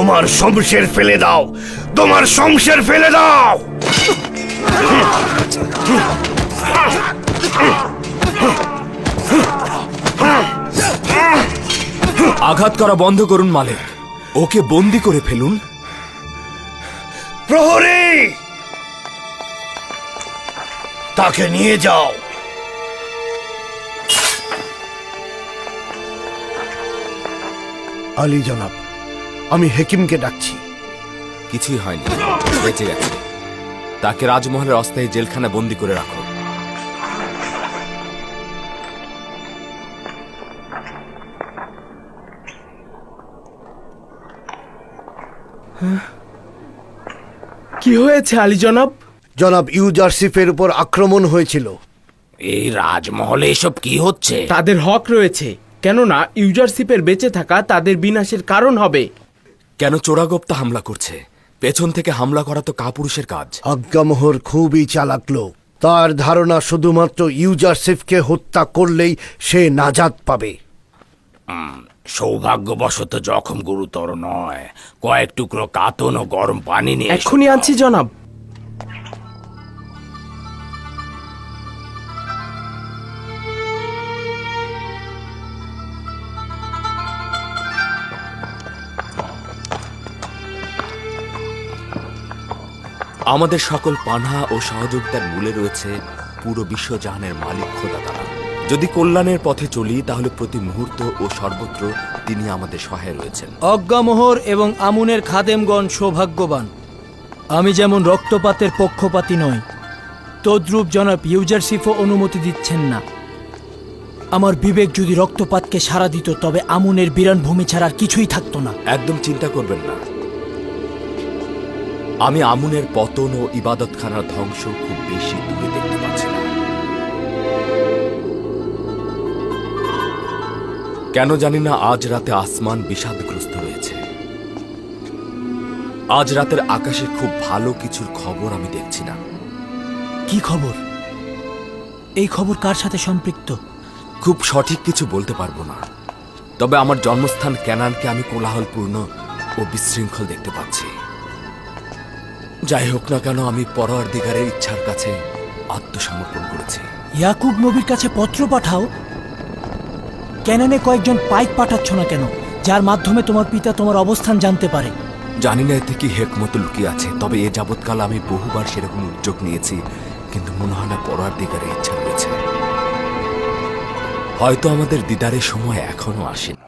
তোমার শমশের ফেলে দাও, তোমার শমশের ফেলে দাও। আঘাত করা বন্ধ করুন মালিক, ওকে বন্দি করে ফেলুন। প্রহরী, তাকে নিয়ে যাও। আলী জনাব, আমি হেকিমকে ডাকছি। কিছুই হয়নি, বেঁচে গেছে। তাকে রাজমহলের অস্থায়ী জেলখানা বন্দি করে রাখো। কি হয়েছে আলী জনাব? জনাব ইউজারশিফের উপর আক্রমণ হয়েছিল। এই রাজমহলে এসব কি হচ্ছে? তাদের হক রয়েছে, কেননা ইউজারশিপের বেঁচে থাকা তাদের বিনাশের কারণ হবে। কেন চোরাগোপ্তা হামলা করছে? পেছন থেকে হামলা করা তো কাপুরুষের কাজ। আজ্ঞামোহর খুবই চালাক লোক। তার ধারণা শুধুমাত্র ইউজারশিফকে হত্যা করলেই সে নাজাত পাবে। সৌভাগ্যবশত জখম গুরুতর নয়। কয়েক টুকরো কাতন ও গরম পানি নিয়ে এক্ষুনি আনছি জনাব। আমাদের সকল পানাহা ও সহযোগিতার মূলে রয়েছে পুরো বিশ্বজাহানের মালিক খোদা তাআলা। যদি কল্যাণের পথে চলি তাহলে প্রতি মুহূর্ত ও সর্বত্র তিনি আমাদের সহায় রয়েছেন। অজ্ঞামোহর এবং আমুনের খাদেমগণ সৌভাগ্যবান। আমি যেমন রক্তপাতের পক্ষপাতী নই, তদ্রূপ জনাব ইউজারশিফও অনুমতি দিচ্ছেন না। আমার বিবেক যদি রক্তপাতকে সাড়া দিত তবে আমুনের বিরান ভূমি ছাড়া আর কিছুই থাকতো না। একদম চিন্তা করবেন না, আমি আমুনের পতন ও ইবাদতখানার ধ্বংস খুব বেশি দূরে দেখতে পাচ্ছি না। কেন জানি না আজ রাতে আসমান বিষাদগ্রস্ত রয়েছে। আজ রাতের আকাশে খুব ভালো কিছুর খবর আমি দেখছি না। কি খবর? এই খবর কার সাথে সম্পৃক্ত? খুব সঠিক কিছু বলতে পারবো না, তবে আমার জন্মস্থান ক্যানানকে আমি কোলাহলপূর্ণ ও বিশৃঙ্খল দেখতে পাচ্ছি। যাই হোক না কেন, আমি পরওয়ারদিগারের ইচ্ছার কাছে আত্মসমর্পণ করেছি। ইয়াকুব নবীর কাছে পত্র পাঠাও? ক্যানানে কয়েকজন পাইক পাঠাচ্ছ না কেন, যার মাধ্যমে তোমার পিতা তোমার অবস্থান জানতে পারে? জানি না এতে কি হেকমত লুকিয়ে আছে, তবে এ যাবৎকাল আমি বহুবার সেরকম উদ্যোগ নিয়েছি, কিন্তু মনে হয় না পরওয়ারদিগারের ইচ্ছা রয়েছে। হয়তো আমাদের দিদারের সময় এখনো আসেনি।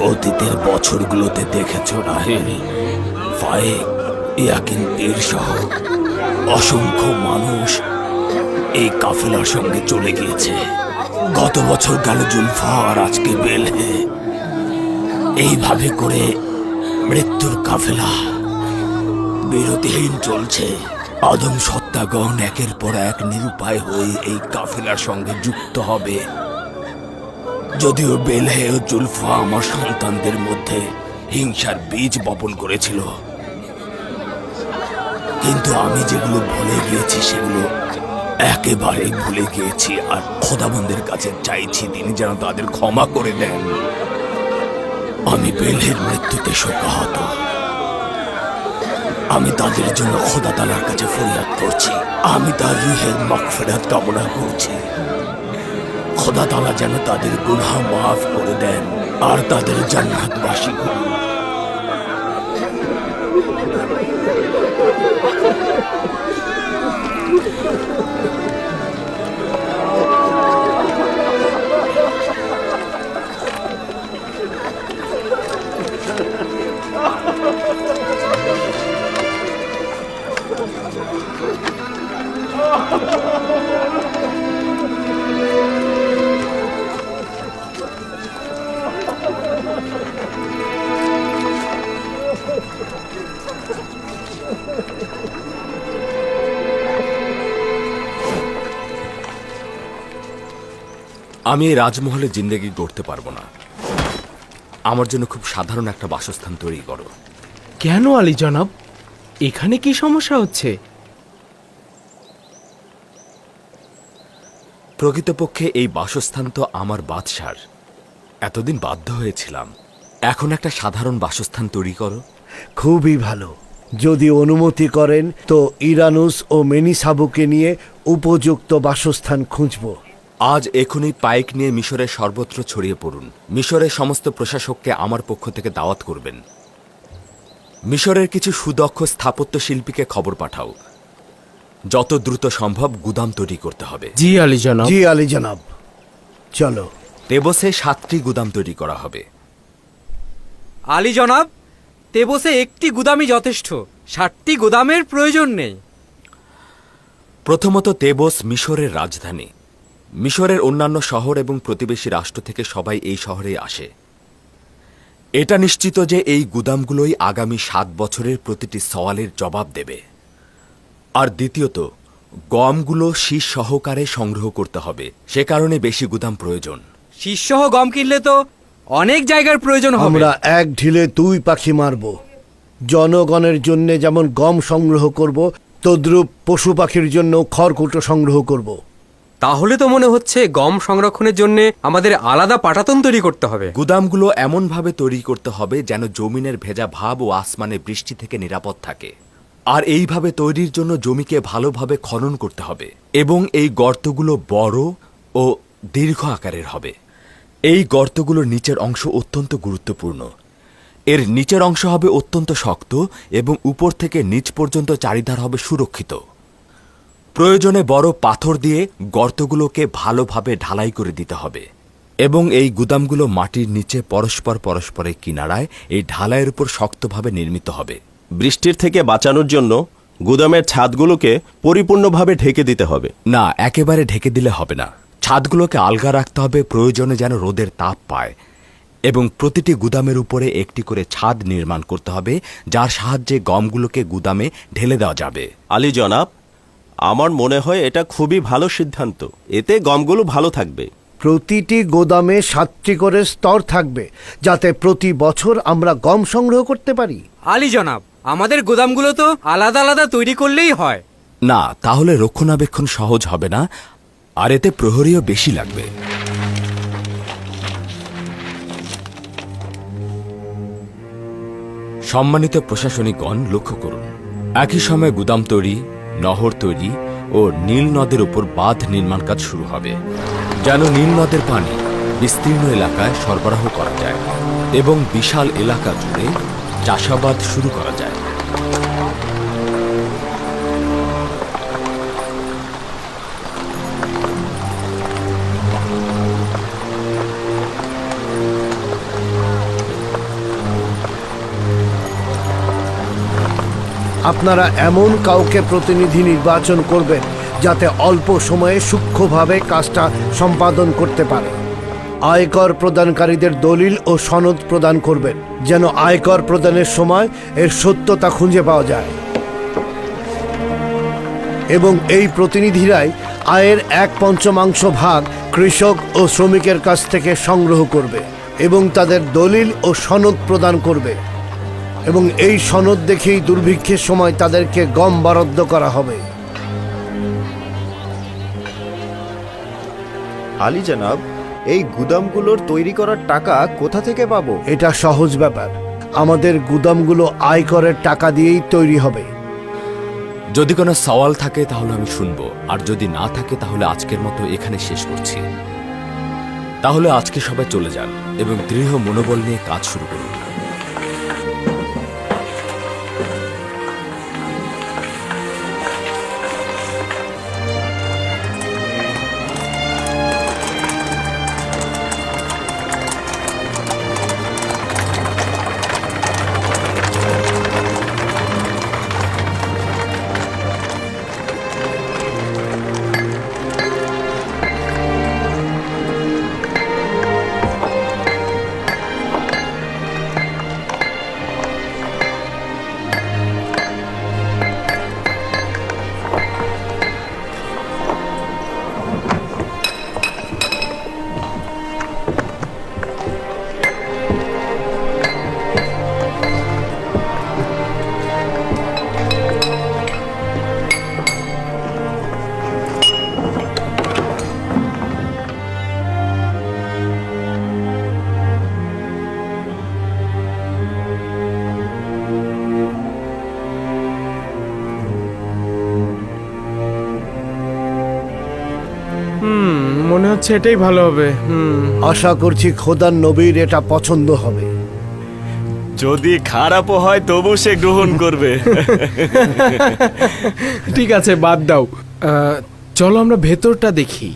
অতীতের বছরগুলোতে দেখেছ রাহেল, ফায়েক, ইয়াকিন পীর সহ অসংখ্য মানুষ এই কাফেলার সঙ্গে চলে গিয়েছে। গত বছর গেল জুলফা, আর আজকে বেলহে। এইভাবে করে মৃত্যুর কাফেলা বিরতিহীন চলছে। আদম সত্তাগণ একের পর এক নিরুপায় হয়ে এই কাফেলার সঙ্গে যুক্ত হবে। যদিও বেলহে ও জুলফা আমার সন্তানদের মধ্যে হিংসার বীজ বপন করেছিল, কিন্তু আমি যেগুলো ভুলে গিয়েছি সেগুলো একেবারেই ভুলে গিয়েছি, আর খোদাবন্দের কাছে চাইছি তিনি যেন তাদের ক্ষমা করে দেন। আমি বেলহের মৃত্যুতে শোকাহত। আমি তাদের জন্য খোদা তাআলার কাছে ফরিয়াদ করছি। আমি তার রুহের মাগফিরাত কামনা করছি। খোদা তাআলা যেন তাদের গুনাহ মাফ করে দেন আর তাদের জান্নাতবাসী করুন। আমি এই রাজমহলে জিন্দেগি গড়তে পারবো না। আমার জন্য খুব সাধারণ একটা বাসস্থান তৈরি করো। কেন আলী জনাব, এখানে কি সমস্যা হচ্ছে? প্রকৃতপক্ষে এই বাসস্থান তো আমার বাদশার। এতদিন বাধ্য হয়েছিলাম, এখন একটা সাধারণ বাসস্থান তৈরি করো। খুবই ভালো। যদি অনুমতি করেন তো ইরানুস ও মেনিসাবুকে নিয়ে উপযুক্ত বাসস্থান খুঁজব। আজ এখনই পাইক নিয়ে মিশরের সর্বত্র ছড়িয়ে পড়ুন। মিশরের সমস্ত প্রশাসককে আমার পক্ষ থেকে দাওয়াত করবেন। মিশরের কিছু সুদক্ষ স্থাপত্য শিল্পীকে খবর পাঠাও, যত দ্রুত সম্ভব গুদাম তৈরি করতে হবে। জি আলী জনাব। জি আলী জনাব, চলো। তেবসে 7টি গুদাম তৈরি করা হবে। আলী জনাব, তেবসে একটি গুদামই যথেষ্ট, 7টি গুদামের প্রয়োজন নেই। প্রথমত, তেবস মিশরের রাজধানী। মিশরের অন্যান্য শহর এবং প্রতিবেশী রাষ্ট্র থেকে সবাই এই শহরে আসে। এটা নিশ্চিত যে এই গুদামগুলোই আগামী 7 বছরের প্রতিটি সওয়ালের জবাব দেবে। আর দ্বিতীয়ত, গমগুলো শীষ সহকারে সংগ্রহ করতে হবে, সে কারণে বেশি গুদাম প্রয়োজন। শীর্ষহ গম কিনলে তো অনেক জায়গার প্রয়োজন হবে। আমরা এক ঢিলে 2 পাখি মারব। জনগণের জন্য যেমন গম সংগ্রহ করব, তদ্রূপ পশু পাখির জন্য খড়কুটো সংগ্রহ করব। তাহলে তো মনে হচ্ছে গম সংরক্ষণের জন্য আমাদের আলাদা পাটাতন তৈরি করতে হবে। গুদামগুলো এমনভাবে তৈরি করতে হবে যেন জমিনের ভেজা ভাব ও আসমানে বৃষ্টি থেকে নিরাপদ থাকে। আর এইভাবে তৈরির জন্য জমিকে ভালোভাবে খনন করতে হবে এবং এই গর্তগুলো বড় ও দীর্ঘ আকারের হবে। এই গর্তগুলোর নিচের অংশ অত্যন্ত গুরুত্বপূর্ণ। এর নিচের অংশ হবে অত্যন্ত শক্ত এবং উপর থেকে নিচ পর্যন্ত চারিধার হবে সুরক্ষিত। প্রয়োজনে বড় পাথর দিয়ে গর্তগুলোকে ভালোভাবে ঢালাই করে দিতে হবে এবং এই গুদামগুলো মাটির নিচে পরস্পরের কিনারায় এই ঢালাইয়ের উপর শক্তভাবে নির্মিত হবে। বৃষ্টির থেকে বাঁচানোর জন্য গুদামের ছাদগুলোকে পরিপূর্ণভাবে ঢেকে দিতে হবে। না, একেবারে ঢেকে দিলে হবে না। ছাদগুলোকে আলগা রাখতে হবে, প্রয়োজনে যেন রোদের তাপ পায়। এবং প্রতিটি গুদামের উপরে একটি করে ছাদ নির্মাণ করতে হবে, যার সাহায্যে গমগুলোকে গুদামে ঢেলে দেওয়া যাবে। আলী জনাব, আমার মনে হয় এটা খুবই ভালো সিদ্ধান্ত। এতে গমগুলো ভালো থাকবে। প্রতিটি গোদামে 7টি করে স্তর থাকবে, যাতে প্রতি বছর আমরা গম সংগ্রহ করতে পারি। আলী জনাব, আমাদের গোদামগুলো তো আলাদা আলাদা তৈরি করলেই হয়। না, তাহলে রক্ষণাবেক্ষণ সহজ হবে না, আর এতে প্রহরীও বেশি লাগবে। সম্মানিত প্রশাসনিকগণ, লক্ষ্য করুন, একই সময় গুদাম তৈরি, নহর তৈরি ও নীল নদের উপর বাঁধ নির্মাণ কাজ শুরু হবে, যেন নীল নদের পানি বিস্তীর্ণ এলাকায় সরবরাহ করা যায় এবং বিশাল এলাকা জুড়ে চাষাবাদ শুরু করা যায়। আপনারা এমন কাউকে প্রতিনিধি নির্বাচন করবেন যাতে অল্প সময়ে সূক্ষ্মভাবে কাজটা সম্পাদন করতে পারে। আয়কর প্রদানকারীদের দলিল ও সনদ প্রদান করবেন, যেন আয়কর প্রদানের সময় এর সত্যতা খুঁজে পাওয়া যায়। এবং এই প্রতিনিধিরাই আয়ের 1/5 ভাগ কৃষক ও শ্রমিকের কাছ থেকে সংগ্রহ করবে এবং তাদের দলিল ও সনদ প্রদান করবে। এবং এই সনদ দেখেই দুর্ভিক্ষের সময় তাদেরকে গম বরাদ্দ করা হবে। আলী জনাব, এই গুদামগুলোর তৈরি করার টাকা কোথা থেকে পাবো? এটা সহজ ব্যাপার। আমাদের গুদামগুলো আয়করের টাকা দিয়েই তৈরি হবে। যদি কোনো সওয়াল থাকে তাহলে আমি শুনবো, আর যদি না থাকে তাহলে আজকের মতো এখানে শেষ করছি। তাহলে আজকে সবাই চলে যান এবং দৃঢ় মনোবল নিয়ে কাজ শুরু করুন। মনে হচ্ছে এটাই ভালো হবে। আশা করছি খোদার নবীর এটা পছন্দ হবে। যদি খারাপও হয় তবু সে গ্রহণ করবে। ঠিক আছে, বাদ দাও। চলো আমরা ভেতরটা দেখি।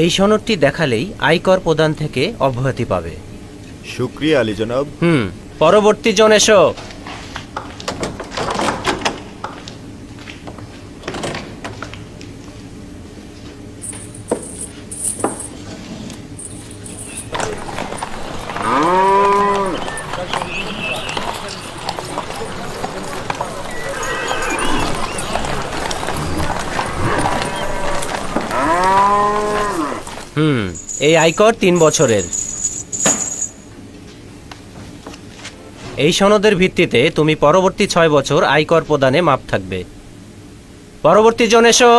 এই সনদটি দেখালেই আয়কর প্রদান থেকে অব্যাহতি পাবে। শুক্রিয়া আলী জনাব। পরবর্তী জন এসো। এই আয়কর 3 বছরের। এই সনদের ভিত্তিতে তুমি পরবর্তী 6 বছর আয়কর প্রদানে মাপ থাকবে। পরবর্তী জন এসো।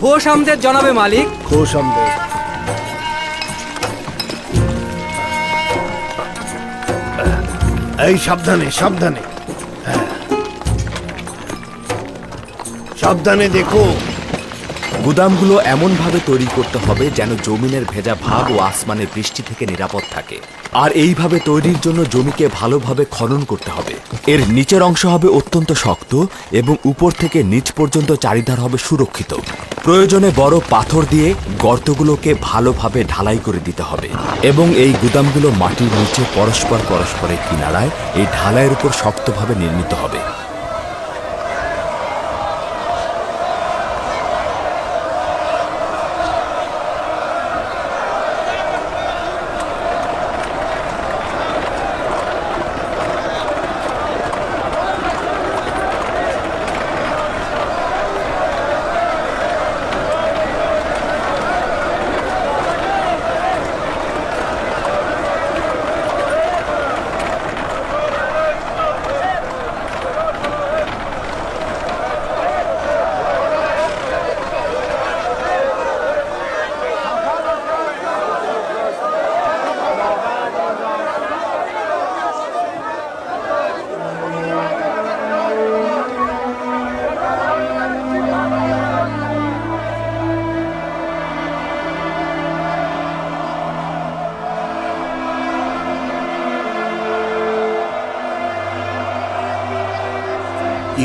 খোশ আমদের জনাবে মালিক। খোশ আমদের। এই সাবধানে সাবধানে, সাবধানে দেখো। গুদামগুলো এমনভাবে তৈরি করতে হবে যেন জমিনের ভেজা ভাব ও আসমানের বৃষ্টি থেকে নিরাপদ থাকে। আর এইভাবে তৈরির জন্য জমিকে ভালোভাবে খনন করতে হবে। এর নিচের অংশ হবে অত্যন্ত শক্ত এবং উপর থেকে নিচ পর্যন্ত চারিধার হবে সুরক্ষিত। প্রয়োজনে বড় পাথর দিয়ে গর্তগুলোকে ভালোভাবে ঢালাই করে দিতে হবে এবং এই গুদামগুলো মাটির নিচে পরস্পরের কিনারায় এই ঢালাইয়ের উপর শক্তভাবে নির্মিত হবে।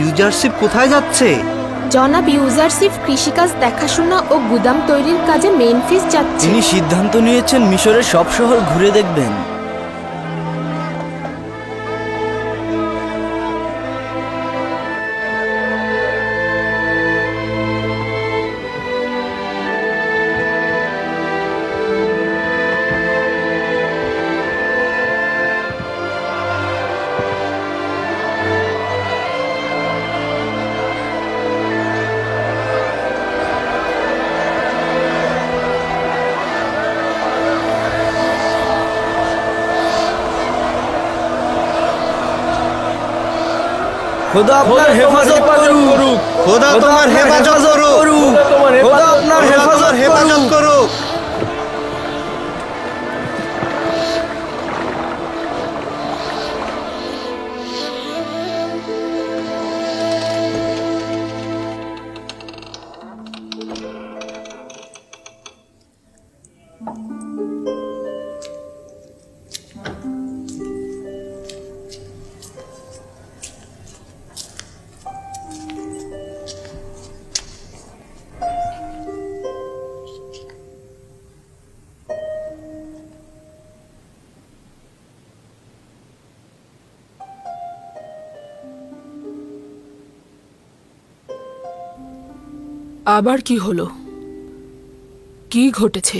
ইউজারশিপ কোথায় যাচ্ছে? জনাব ইউজারশিপ কৃষিকাজ দেখাশোনা ও গুদাম তৈরির কাজে মেনফিস যাচ্ছে। তিনি সিদ্ধান্ত নিয়েছেন মিশরের সব শহর ঘুরে দেখবেন। খোদা আপনার হেফাজত করুক। খোদা তোমার হেফাজত করুক। খোদা আপনার হেফাজত করুক। আবার কি হলো? কি ঘটেছে?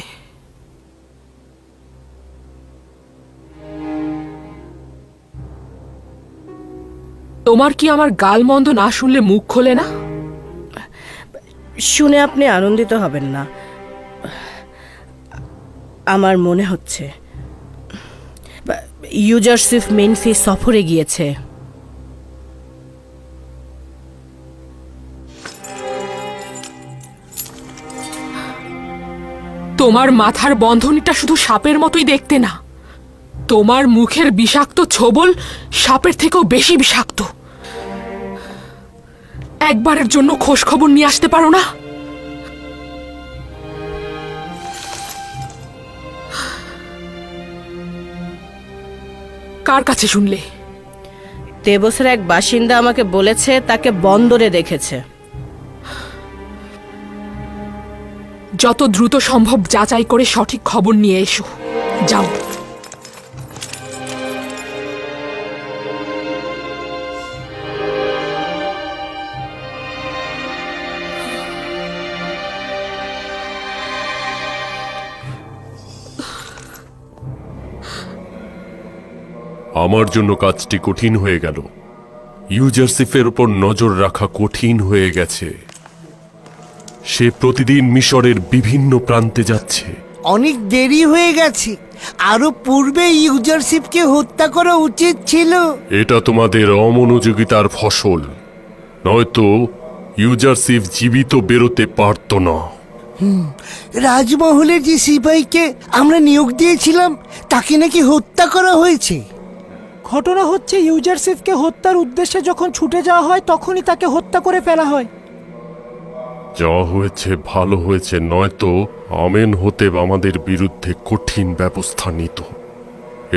তোমার কি আমার গালমন্দ না শুনলে মুখ খোলে না? শুনে আপনি আনন্দিত হবেন না। আমার মনে হচ্ছে ইউজারশিপ মেনফিস সফরে গিয়েছে। তোমার মাথার বন্ধনীটা শুধু সাপের মতোই দেখতে না, তোমার মুখের বিষাক্ত ছোবল সাপের থেকেও বেশি বিষাক্ত। একবারের জন্য খোঁজ খবর নিয়ে আসতে পারো না? কার কাছে শুনলে? তেবসের এক বাসিন্দা আমাকে বলেছে তাকে বন্দরে দেখেছে। যত দ্রুত সম্ভব যাচাই করে সঠিক খবর নিয়ে এসো। যাও। আমার জন্য কাজটি কঠিন হয়ে গেল। ইউজারশিপের উপর নজর রাখা কঠিন হয়ে গেছে। সে প্রতিদিন মিশরের বিভিন্ন প্রান্তে যাচ্ছে। অনেক দেরি হয়ে গেছে। আরো পূর্বে ইউজারশিপকে হত্যা করা উচিত ছিল। এটা তোমাদের অমনোযোগিতার ফসল, নয়তো ইউজারশিপ জীবিত বেরোতে পারত না। রাজমহলের যে সিপাহীকে আমরা নিয়োগ দিয়েছিলাম তাকে নাকি হত্যা করা হয়েছে। ঘটনা হচ্ছে ইউজারশিপকে হত্যার উদ্দেশ্যে যখন ছুটে যাওয়া হয় তখনই তাকে হত্যা করে ফেলা হয়। যা হয়েছে ভালো হয়েছে, নয়তো আমেন হতেব আমাদের বিরুদ্ধে কঠিন ব্যবস্থা নিত।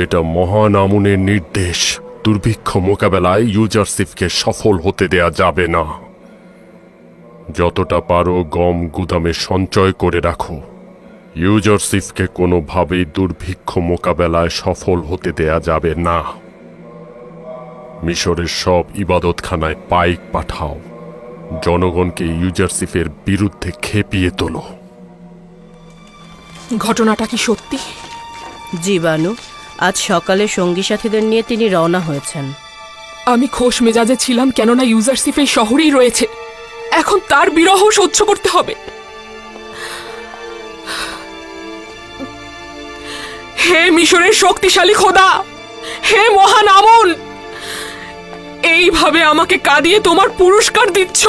এটা মহান আমুনের নির্দেশ। দুর্ভিক্ষ মোকাবেলায় ইউজারশিপকে সফল হতে দেয়া যাবে না। যতটা পারো গম গুদামে সঞ্চয় করে রাখো। ইউজারশিপকে কোনোভাবেই দুর্ভিক্ষ মোকাবেলায় সফল হতে দেয়া যাবে না। মিশরের সব ইবাদতখানায় পাইক পাঠাও। জনগণকে ইউজারশিপের বিরুদ্ধে খেপিয়ে তোলো। ঘটনাটা কি সত্যি? জীবাণু আজ সকালে সঙ্গী সাথীদের নিয়ে তিনি রওনা হয়েছেন। আমি খোশ মেজাজে ছিলাম, কেননা ইউজারশিপ এই শহরেই রয়েছে। এখন তার বিরহ সহ্য করতে হবে। হে মিশরের শক্তিশালী খোদা, হে মহান আমুন, এইভাবে আমাকে কাঁদিয়ে তোমার পুরস্কার দিচ্ছ।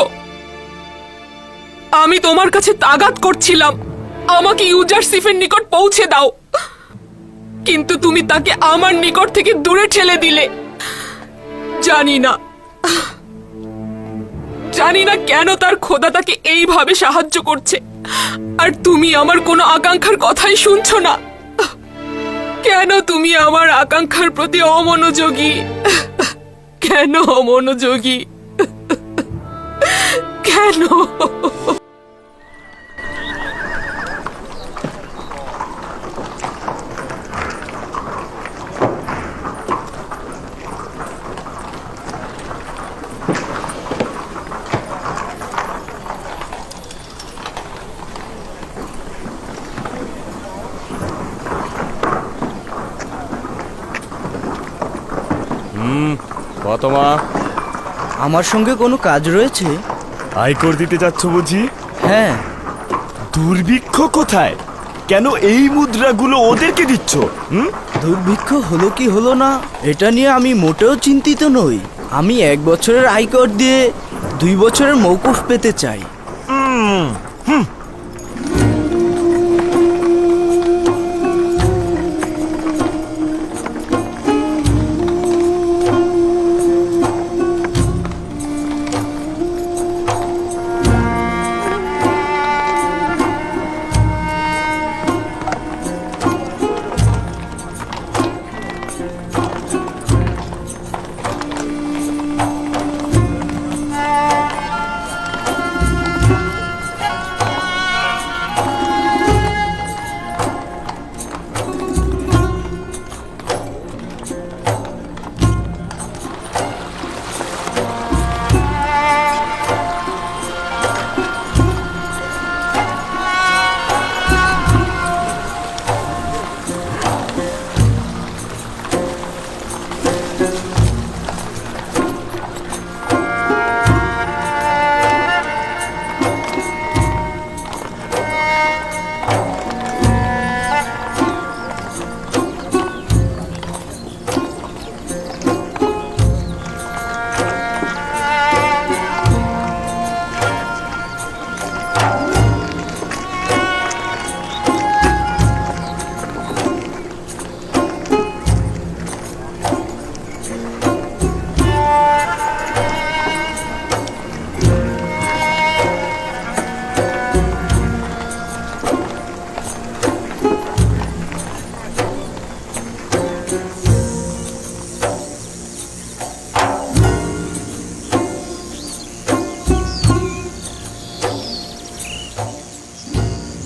আমি তোমার কাছে তাগাদ করছিলাম, আমাকে ইউজারশিপের নিকট পৌঁছে দাও, কিন্তু তুমি তাকে আমার নিকট থেকে দূরে ঠেলে দিলে। জানি না কেন তার খোদা তাকে এইভাবে সাহায্য করছে, আর তুমি আমার কোনো আকাঙ্ক্ষার কথাই শুনছো না। কেন তুমি আমার আকাঙ্ক্ষার প্রতি অমনোযোগী? কেন অমনোযোগী? কেন? কত মা? আমার সঙ্গে কোনো কাজ রয়েছে? আয়কর দিতে যাচ্ছ বুঝি? হ্যাঁ। দুর্ভিক্ষ কোথায়? কেন এই মুদ্রাগুলো ওদেরকে দিচ্ছ? দুর্ভিক্ষ হলো কি হলো না এটা নিয়ে আমি মোটেও চিন্তিত নই। আমি 1 বছরের আয়কর দিয়ে 2 বছরের মৌকুফ পেতে চাই।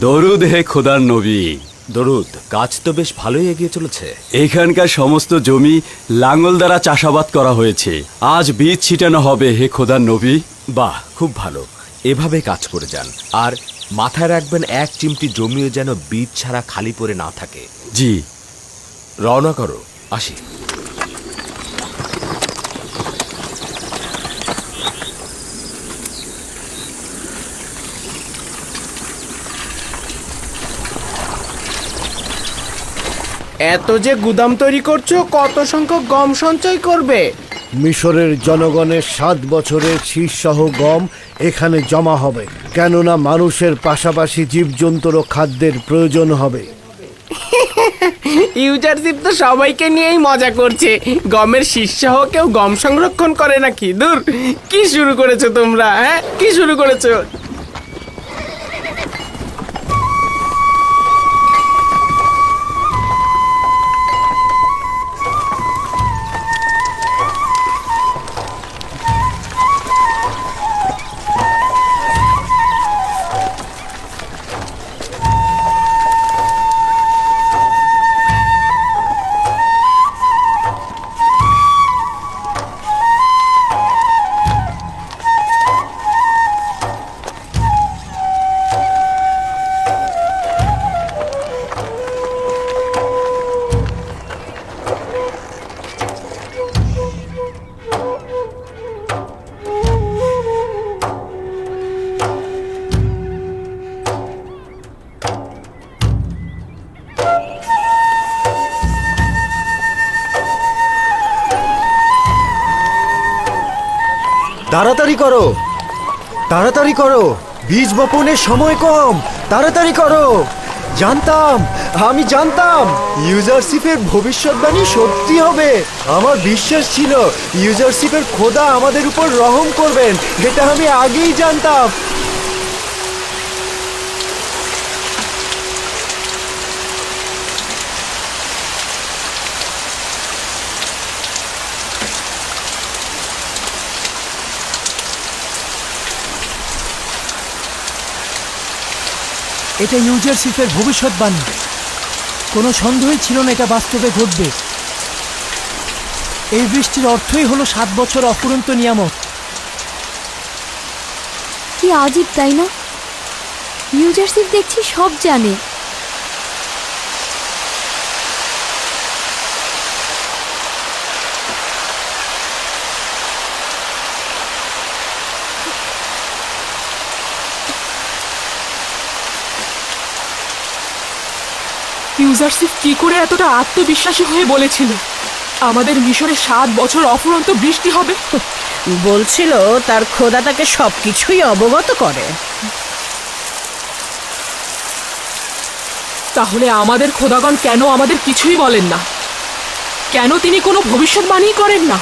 দরুদ হে খোদার নবী। দরুদ। কাজ তো বেশ ভালোই এগিয়ে চলেছে। এখানকার সমস্ত জমি লাঙ্গল দ্বারা চাষাবাদ করা হয়েছে। আজ বীজ ছিটানো হবে হে খোদার নবী। বাহ, খুব ভালো। এভাবে কাজ করে যান। আর মাথায় রাখবেন, 1 চিমটি জমিও যেন বীজ ছাড়া খালি পড়ে না থাকে। জি। রওনা করো, আসি। এত যে গুদাম তৈরি করছো, কত সংখ্যক গম সঞ্চয় করবে? মিশরের জনগণের 7 বছরের শীষসহ গম এখানে জমা হবে, কেননা মানুষের পাশাপাশি জীবজন্তুরও খাদ্যের প্রয়োজন হবে। ইউজারশিপ তো সবাইকে নিয়েই মজা করছে। গমের শীর্ষসহ কেউ গম সংরক্ষণ করে নাকি? দূর, কি শুরু করেছো তোমরা? হ্যাঁ, কি শুরু করেছো? তাড়াতাড়ি করো, তাড়াতাড়ি করো, বীজ বপনের সময় কম, তাড়াতাড়ি করো। আমি জানতাম ইউজারশিপের ভবিষ্যৎবাণী সত্যি হবে। আমার বিশ্বাস ছিল ইউজারশিপের খোদা আমাদের উপর রহম করবেন, এটা আমি আগেই জানতাম। এটা ইউজারশিপের ভবিষ্যৎবাণী। কোনো সন্দেহই ছিল না এটা বাস্তবে ঘটবে। এই বৃষ্টির অর্থই হলো 7 বছর অফুরন্ত নিয়ামক। কি আজীব তাই না? ইউজারশিপ দেখছি সব জানে। ইউজারশিপ কি করে এতটা আত্মবিশ্বাসী হয়ে বলেছিল আমাদের মিশরে 7 বছর অফুরন্ত বৃষ্টি হবে? বলছিল তার খোদা তাকে সবকিছুই অবগত করে। তাহলে আমাদের খোদাগণ কেন আমাদের কিছুই বলেন না? কেন তিনি কোনো ভবিষ্যৎবাণী করেন না?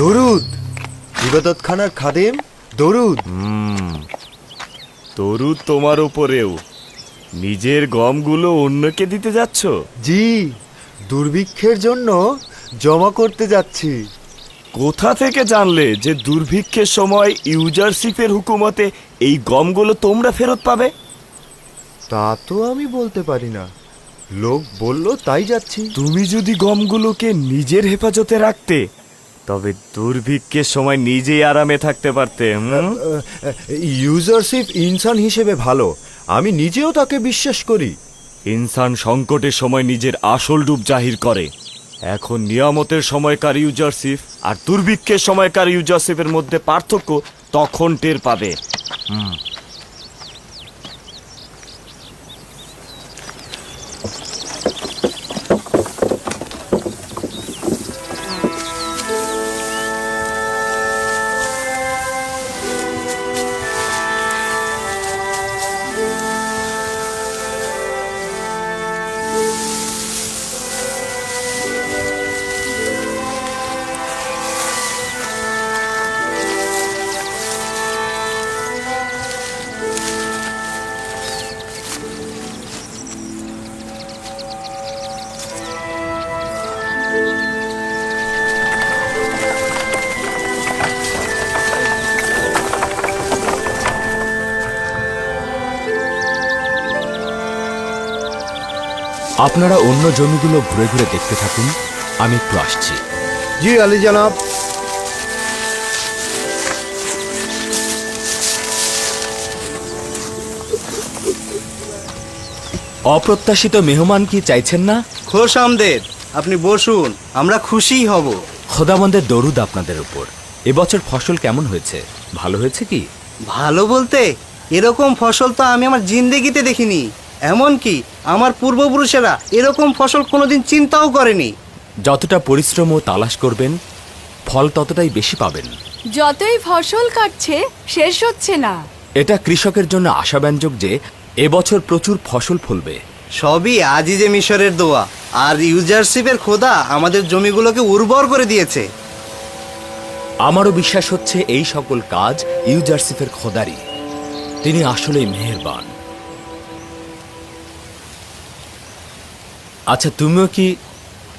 দরুদ ইবাদতখানার খাদেম, দরুদ। তরু তোমার উপরেও। নিজের গমগুলো অন্যকে দিতে যাচ্ছ? জি, দুর্ভিক্ষের জন্য জমা করতে যাচ্ছি। কোথা থেকে জানলে যে দুর্ভিক্ষের সময় ইউজারশিপের হুকুমতে এই গমগুলো তোমরা ফেরত পাবে? তা তো আমি বলতে পারি না, লোক বলল তাই যাচ্ছি। তুমি যদি গমগুলোকে নিজের হেফাজতে রাখতে তবে দুর্ভিক্ষের সময় নিজেই আরামে থাকতে পারতে। ইউজারশিপ ইনসান হিসেবে ভালো, আমি নিজেও তাকে বিশ্বাস করি। ইনসান সংকটের সময় নিজের আসল রূপ জাহির করে। এখন নিয়ামতের সময়কার ইউজারশিপ আর দুর্ভিক্ষের সময়কার ইউজারশিপের মধ্যে পার্থক্য তখন টের পাবে। আপনারা অন্য জমিগুলো ঘুরে ঘুরে দেখতে থাকুন, আমি একটু আসছি। জি আলী জনাব। অপ্রত্যাশিত মেহমান কি চাইছেন না? খোশ আমদের, আপনি বসুন, আমরা খুশিই হব। খোদাবন্দের দরুদ আপনাদের উপর। এবছর ফসল কেমন হয়েছে? ভালো হয়েছে কি? ভালো বলতে এরকম ফসল তো আমি আমার জিন্দেগিতে দেখিনি। এমনকি আমার পূর্বপুরুষেরা এরকম ফসল কোনোদিন চিন্তাও করেনি। যতটা পরিশ্রম ও তালাশ করবেন, ফল ততটাই বেশি পাবেন। যতই ফসল কাটছে শেষ হচ্ছে না। এটা কৃষকের জন্য আশাব্যঞ্জক যে এবছর প্রচুর ফসল ফলবে। সবই আজিজে মিশরের দোয়া আর ইউজারশিপের খোদা আমাদের জমিগুলোকে উর্বর করে দিয়েছে। আমারও বিশ্বাস হচ্ছে এই সকল কাজ ইউজারশিপের খোদারি। তিনি আসলেই মেহেরবান। আচ্ছা, তুমিও কি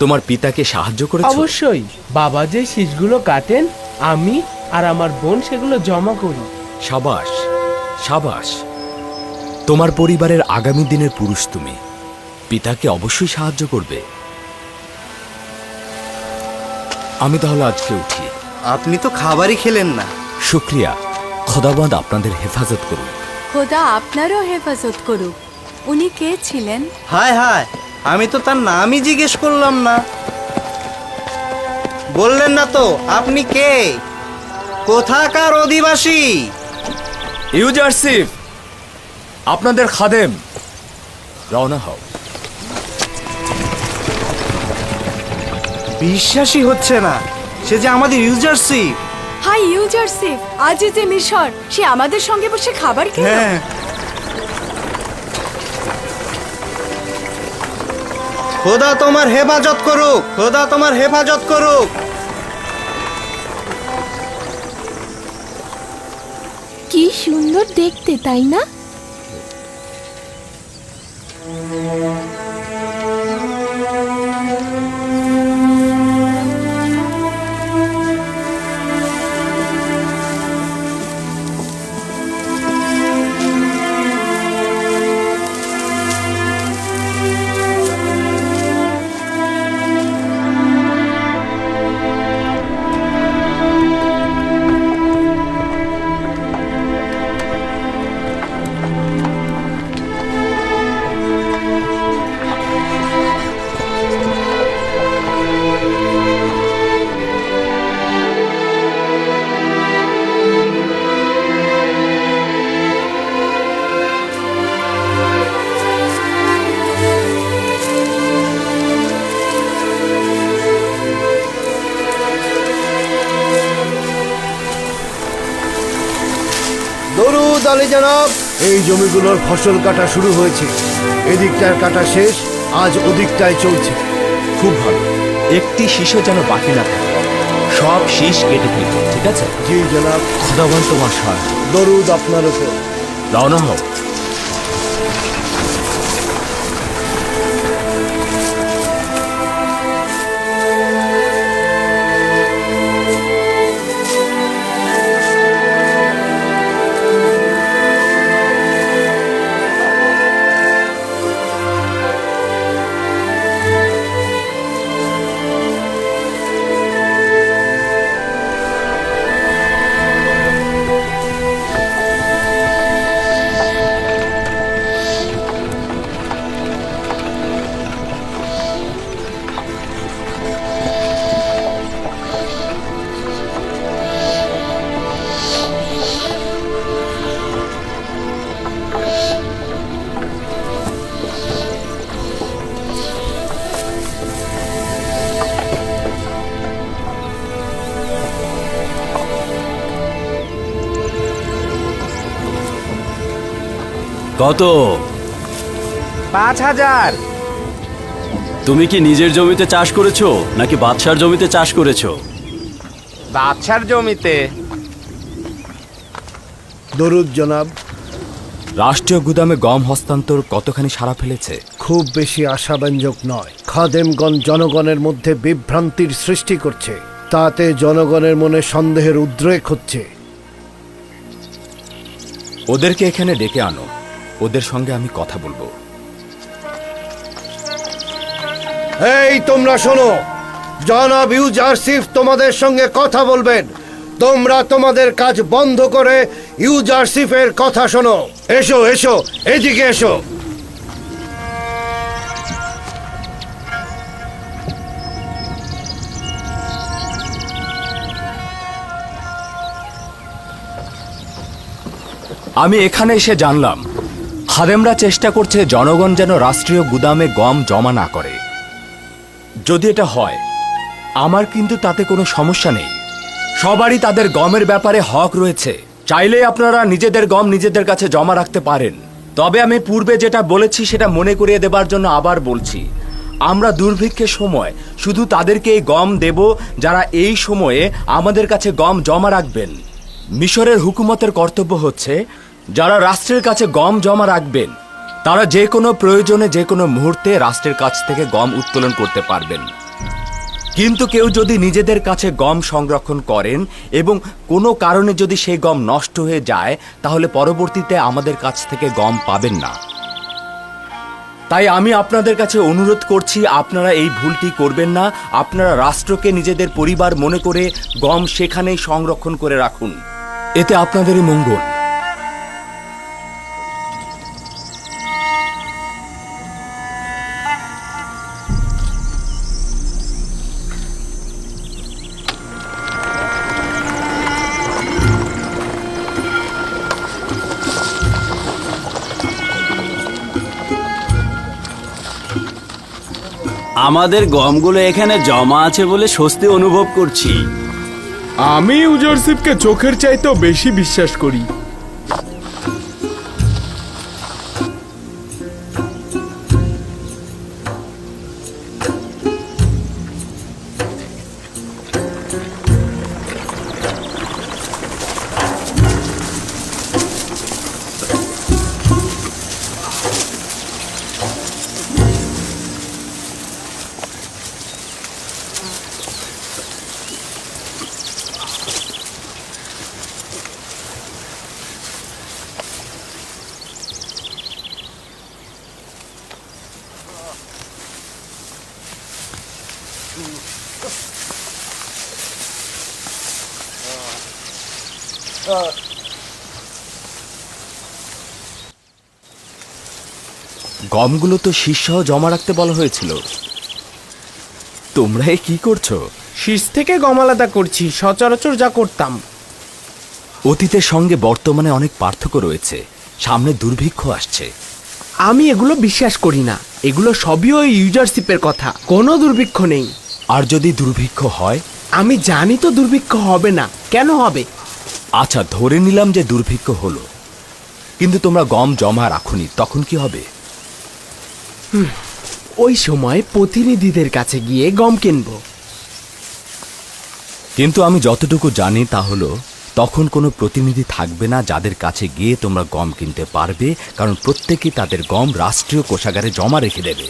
তোমার পিতাকে সাহায্য করেছো? অবশ্যই। বাবা যে শীষগুলো কাটেন, আমি আর আমার বোন সেগুলো জমা করি। সাবাস, সাবাস। তোমার পরিবারের আগামী দিনের পুরুষ তুমি। পিতাকে অবশ্যই সাহায্য করবে। আমি তাহলে আজকে উঠি। আপনি তো খাবারই খেলেন না। শুক্রিয়া। খোদাবন্দ আপনাদের হেফাজত করুন। খোদা আপনারও হেফাজত করুক। উনি কে ছিলেন? হায় হায়, আমি তো তার নামই জিজ্ঞেস করলাম না। বললেন না তো আপনি কে, কোথাকার অধিবাসী? ইউজারশিপ, আপনাদের খাদেম। রওনা হও। বিশ্বাসই হচ্ছে না, সে যে আমাদের ইউজারশিপ। হাই ইউজারশিপ, আজিজে মিশর, সে আমাদের সঙ্গে বসে খাবার খেলো। হ্যাঁ, খোদা তোমার হেফাজত করুক, খোদা তোমার হেফাজত করুক। কি সুন্দর দেখতে, তাই না? দরুদ আলী জনাব। এই জমিগুলোর ফসল কাটা শুরু হয়েছে। এদিকটার কাটা শেষ, আজ ওদিকটায় চলছে। খুব ভালো। একটি শীষও যেন বাকি না থাকে। সব শীষ কেটে ফেলবে, ঠিক আছে? জি জনাব। খোদাবন্দ তোমার সহায়। দরুদ আপনার উপর। রওনা হও। কত? 5000। তুমি কি নিজের জমিতে চাষ করেছো নাকি বাদশার জমিতে চাষ করেছো? বাদশার জমিতে। দরুদ জনাব। রাষ্ট্রীয় গুদামে গম হস্তান্তর কতখানি সাড়া ফেলেছে? খুব বেশি আশাব্যঞ্জক নয়। খাদেমগণ জনগণের মধ্যে বিভ্রান্তির সৃষ্টি করছে, তাতে জনগণের মনে সন্দেহের উদ্রেক হচ্ছে। ওদেরকে এখানে ডেকে আনো, ওদের সঙ্গে আমি কথা বলবো। এই তোমরা শোনো, জনাব ইউজারশিপ তোমাদের সঙ্গে কথা বলবেন। তোমরা তোমাদের কাজ বন্ধ করে ইউজারশিপের কথা শোনো। এসো এসো, এদিকে এসো। আমি এখানে এসে জানলাম খাদেমরা চেষ্টা করছে জনগণ যেন রাষ্ট্রীয় গুদামে গম জমা না করে। যদি এটা হয়, আমার কিন্তু তাতে কোনো সমস্যা নেই। সবারই তাদের গমের ব্যাপারে হক রয়েছে। চাইলে আপনারা নিজেদের গম নিজেদের কাছে জমা রাখতে পারেন। তবে আমি পূর্বে যেটা বলেছি সেটা মনে করিয়ে দেবার জন্য আবার বলছি, আমরা দুর্ভিক্ষের সময় শুধু তাদেরকে এই গম দেব যারা এই সময়ে আমাদের কাছে গম জমা রাখবেন। মিশরের হুকুমতের কর্তব্য হচ্ছে যারা রাষ্ট্রের কাছে গম জমা রাখবেন তারা যে কোনো প্রয়োজনে যে কোনো মুহূর্তে রাষ্ট্রের কাছ থেকে গম উত্তোলন করতে পারবেন। কিন্তু কেউ যদি নিজেদের কাছে গম সংরক্ষণ করেন এবং কোনো কারণে যদি সেই গম নষ্ট হয়ে যায়, তাহলে পরবর্তীতে আমাদের কাছ থেকে গম পাবেন না। তাই আমি আপনাদের কাছে অনুরোধ করছি, আপনারা এই ভুলটি করবেন না। আপনারা রাষ্ট্রকে নিজেদের পরিবার মনে করে গম সেখানেই সংরক্ষণ করে রাখুন। এতে আপনাদেরই মঙ্গল। আমাদের গমগুলো এখানে জমা আছে বলে স্বস্তি অনুভব করছি। আমি ইউজারশিপকে চোখের চাইতেও বেশি বিশ্বাস করি। গমগুলো তো শীর্ষসহ জমা রাখতে বলা হয়েছিল। তোমরা কি করছো? শীষ থেকে গম আলাদা করছি, সচরাচর যা করতাম। অতীতের সঙ্গে বর্তমানে অনেক পার্থক্য রয়েছে। সামনে দুর্ভিক্ষ আসছে। আমি এগুলো বিশ্বাস করি না। এগুলো সবই ওই ইউজারশিপের কথা। কোনো দুর্ভিক্ষ নেই। আর যদি দুর্ভিক্ষ হয়? আমি জানি তো দুর্ভিক্ষ হবে না। কেন হবে? আচ্ছা, ধরে নিলাম যে দুর্ভিক্ষ হলো, কিন্তু তোমরা গম জমা রাখুনি, তখন কি হবে? ওই সময় প্রতিনিধিদের কাছে গিয়ে গম কিনবো। কিন্তু আমি যতটুকু জানি তা হলো তখন কোনো প্রতিনিধি থাকবে না যাদের কাছে গিয়ে তোমরা গম কিনতে পারবে, কারণ প্রত্যেকেই তাদের গম রাষ্ট্রীয় কোষাগারে জমা রেখে দেবে।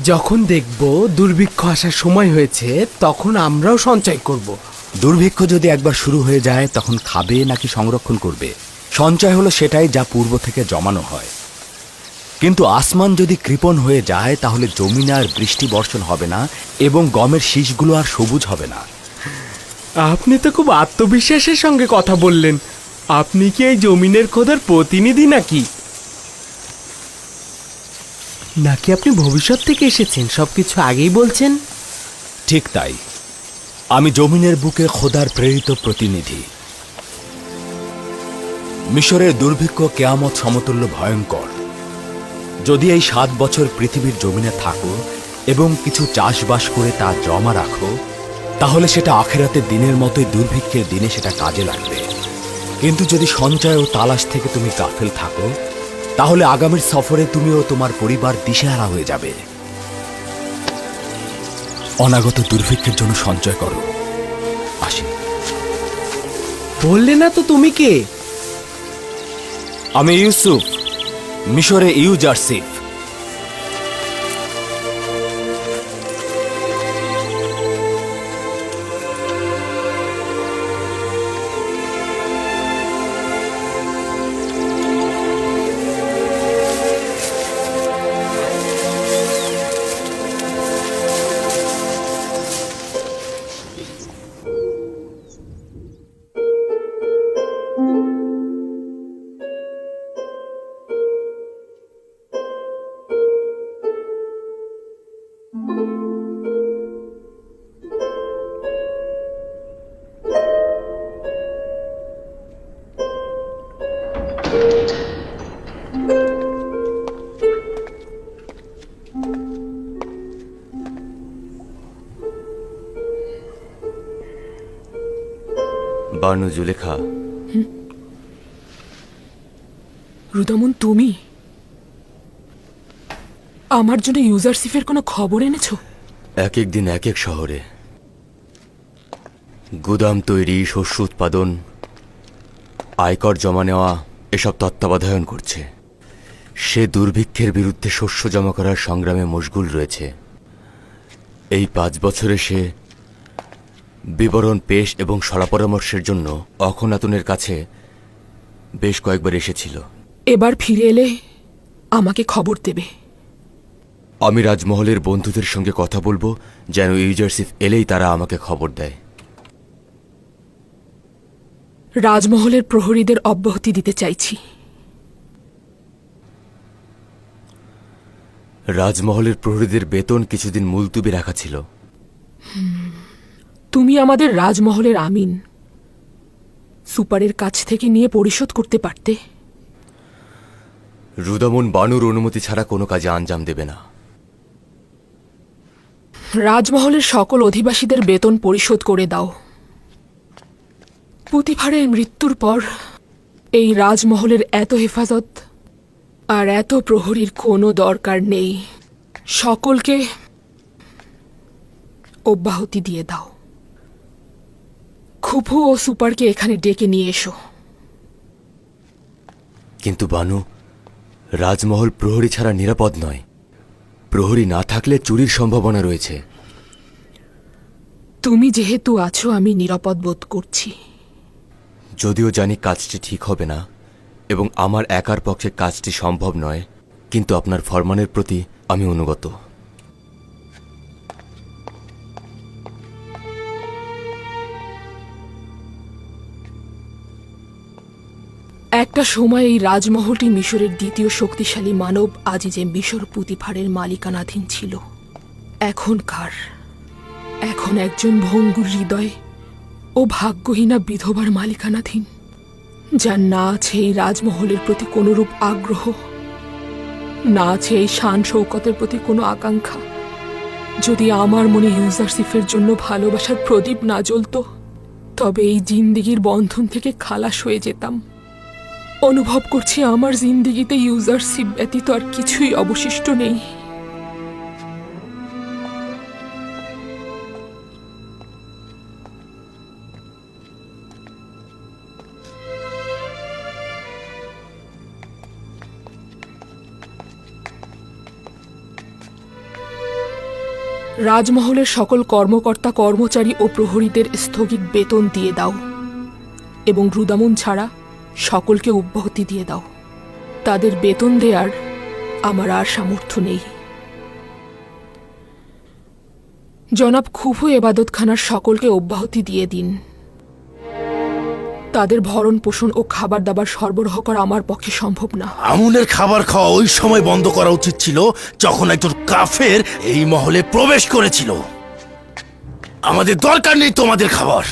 যখন দেখব দুর্ভিক্ষ আসার সময় হয়েছে, তখন আমরাও সঞ্চয় করব। দুর্ভিক্ষ যদি একবার শুরু হয়ে যায়, তখন খাবে নাকি সংরক্ষণ করবে? সঞ্চয় হলো সেটাই যা পূর্ব থেকে জমানো হয়। কিন্তু আসমান যদি কৃপণ হয়ে যায়, তাহলে জমিনে আর বৃষ্টি বর্ষণ হবে না এবং গমের শীষগুলো আর সবুজ হবে না। আপনি তো খুব আত্মবিশ্বাসের সঙ্গে কথা বললেন। আপনি কি এই জমিনের খোদার প্রতিনিধি নাকি? নাকি আপনি ভবিষ্যৎ থেকে এসেছেন, সবকিছু আগেই বলছেন? ঠিক তাই, আমি জমিনের বুকে খোদার প্রেরিত প্রতিনিধি। মিশরের দুর্ভিক্ষ কেয়ামত সমতুল্য ভয়ঙ্কর। যদি এই 7 বছর পৃথিবীর জমিনে থাকো এবং কিছু চাষবাস করে তা জমা রাখো, তাহলে সেটা আখেরাতের দিনের মতোই দুর্ভিক্ষের দিনে সেটা কাজে লাগবে। কিন্তু যদি সঞ্চয় ও তালাশ থেকে তুমি গাফেল থাকো, তাহলে আগামীর সফরে তুমি ও তোমার পরিবার দিশেহারা হয়ে যাবে। অনাগত দুর্ভিক্ষের জন্য সঞ্চয় করো। আসি। বললে না তো তুমি কে? আমি ইউসুফ, মিশরে ইউজারশিপ। বানু জুলেখা, রুদামন, তুমি আমার জন্য ইউজারশিপের কোনো খবর এনেছো? এক এক দিন এক এক শহরে গুদাম তৈরি, শস্য উৎপাদন, আয়কর জমা নেওয়া এসব তত্ত্বাবধান করছে। সে দুর্ভিক্ষের বিরুদ্ধে শস্য জমা করার সংগ্রামে মশগুল রয়েছে। এই 5 বছরে সে বিবরণ পেশ এবং সলাপরামর্শের জন্য অখনাতুনের কাছে বেশ কয়েকবার এসেছিল। এবার ফিরে এলে আমাকে খবর দেবে। আমি রাজমহলের বন্ধুদের সঙ্গে কথা বলবো যেন ইউজারশিপ এলেই তারা আমাকে খবর দেয়। রাজমহলের প্রহরীদের অব্যাহতি দিতে চাইছি। রাজমহলের প্রহরীদের বেতন কিছুদিন মুলতুবি রাখা ছিল। তুমি আমাদের রাজমহলের আমিন, সুপারের কাছ থেকে নিয়ে পরিশোধ করতে পারতে। রুদামন বানুর অনুমতি ছাড়া কোনো কাজে আঞ্জাম দেবে না। রাজমহলের সকল অধিবাসীদের বেতন পরিশোধ করে দাও। পুতিফারের মৃত্যুর পর এই রাজমহলের এত হেফাজত আর এত প্রহরীর কোনো দরকার নেই। সকলকে অব্যাহতি দিয়ে দাও। খুফু ও সুপারকে এখানে ডেকে নিয়ে এসো। কিন্তু বানু, রাজমহল প্রহরী ছাড়া নিরাপদ নয়। প্রহরী না থাকলে চুরির সম্ভাবনা রয়েছে। তুমি যেহেতু আছো, আমি নিরাপদ বোধ করছি। যদিও জানি কাজটি ঠিক হবে না এবং আমার একার পক্ষে কাজটি সম্ভব নয়, কিন্তু আপনার ফরমানের প্রতি আমি অনুগত। একটা সময় এই রাজমহলটি মিশরের দ্বিতীয় শক্তিশালী মানব আজিজে মিশর পুতিফারের মালিকানাধীন ছিল। এখন একজন ভঙ্গুর হৃদয় ও ভাগ্যহীনা বিধবার মালিকানাধীন, যার না আছে এই রাজমহলের প্রতি কোনরূপ আগ্রহ, না আছে এই শান শৌকতের প্রতি কোনো আকাঙ্ক্ষা। যদি আমার মনে ইউজারশিপের জন্য ভালোবাসার প্রদীপ না জ্বলত, তবে এই জিন্দিগির বন্ধন থেকে খালাস হয়ে যেতাম। অনুভব করছি আমার জিন্দিগিতে ইউজারশিপ ব্যতীত আর কিছুই অবশিষ্ট নেই। রাজমহলের সকল কর্মকর্তা, কর্মচারী ও প্রহরীদের স্থগিত বেতন দিয়ে দাও এবং রুদামন ছাড়া সকলকে অব্যাহতি দিয়ে দাও। তাদের বেতন দেওয়ার আমার আর সামর্থ্য নেই। জনাব খুফু এবাদতখানার সকলকে অব্যাহতি দিয়ে দিন। তাদের ভরণ পোষণ ও খাবার দাবার সরবরাহ করা আমার পক্ষে সম্ভব না। আমুনের খাবার খাওয়া ওই সময় বন্ধ করা উচিত ছিল যখন একজন কাফের এই মহলে প্রবেশ করেছিল। আমাদের দরকার নেই তোমাদের খাবার।